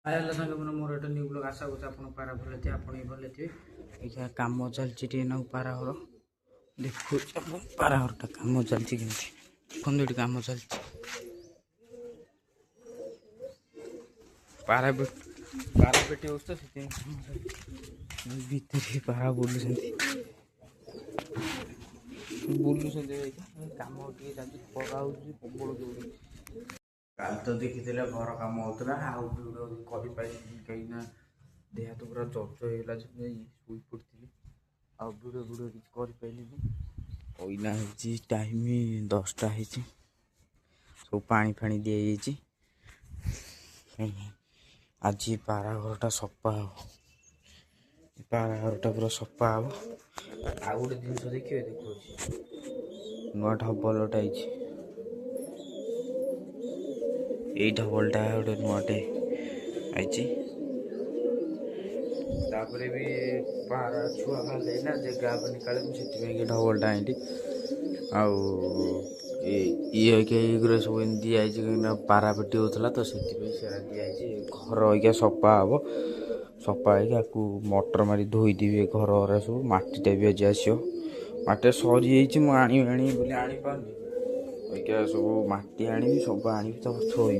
आया सागे मैंने मोर एक न्यू ब्लॉग आशा करते आप पारा भले थे आप भले थे ये कम चलती ना पारा घर देखो पारा घरटा कम चलती कमी कम चलती पारा पेटी हो तो भीतर पारा बुलूँ कम प्रबल काल तो देखी घर कम होता कहीं देह तो पूरा चर्च होगा शुई पड़ी भिडियो भिडियो किसी कर टाइम 10टा सब पानी फाणी दी आज पारा घरटा सफा हम पारा घरटा पूरा सफा हम आ गोटे जिन देखिए देखो नुआ ढबलटा यही ढबलटा गोटे नुआटे आई तापर भी पारा छुआ खाले ना जगह निकाले मुझे ढबलटा आईटी आगे सब दिखाई पारा पेटी होता तो से दिखाई घर अगर सफा हम सफा हो मटर मारी धोईदेवी घर सब मटीटा भी आज आसो मटी सरी मुझे बोली आनी पानी अगर सब मटी आनी सब आनी तो थोबी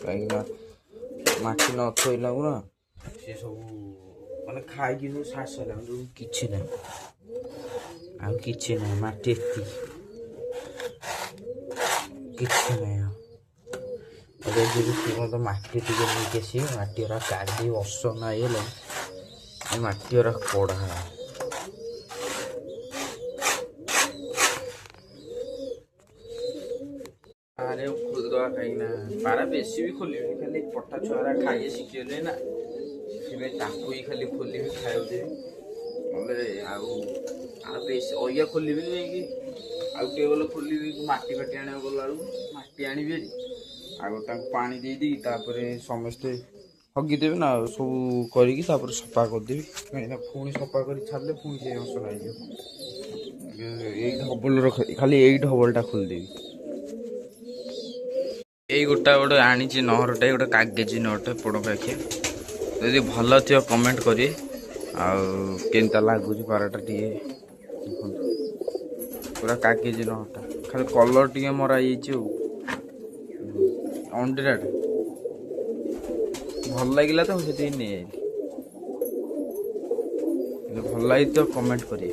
कहीं मटी न थोला ना सी सब मैंने खाई सब सार सारा कि ना आ मटी किसी नहीं तो मटी टे नहीं आस मटी काढ़ी वर्ष ना मटी पड़ा पारे खोलदे कहीं पारा बेसी भी खोल खाली पटा छुआ खाई शिखिगले ना ही खाली खोल खाई बेस अया खोल टेबल खोल मटी फाटी आने गला मटी आनी आगे पानी दे समस्ते हगिदेवे ना सब करके सफा करदेवी कहीं पुणी सफा कर छाड़े पुणी से असना ढबल खाली यही ढबलटा खोलदेवी यही गोटा गोटे आनी नहरटा गोटे कागज नहरटा पोड़काखिया यदि भल थी कमेंट करें आंता लगुच पाराटा टे पूरा कागज नहरटा खाली कलर टे मरा अंडा भल लगे तो से नहीं भल लगे तो कमेंट करें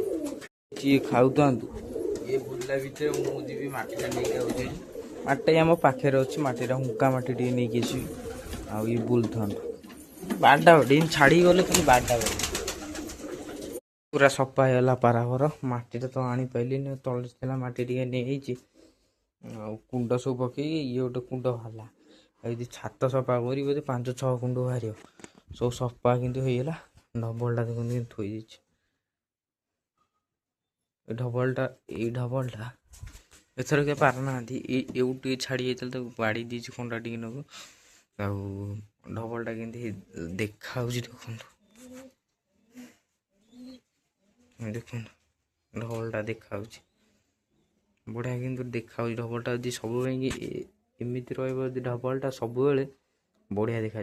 खाऊ था ये बुला भितर मुझे मटीटा नहीं मटी आम पाखे अच्छे मटीटा हुंका मटी टे नहीं आसवी बुल था बारटा बड़े छाड़ी गले खाली बारटा बड़े पूरा सफा होगा पारा घर मटीटा तो आनी पाइली तले मटी टे नहीं कुंड सब पकई ये गोटे कुंड बाहर यदि छात सफा कर 5-6 कुंड बाहर सब सफा कि होगा ढबलटा देखते थोड़ी ढबलटा एथर के पार ना ये छाड़ी जाता बाड़ी दी कंडा टी नक ढबलटा के देखा देखो देखो ढबलटा देखा बढ़िया कि देखा ढबलटा सब एमती रही ढबलटा सब बढ़िया देखा।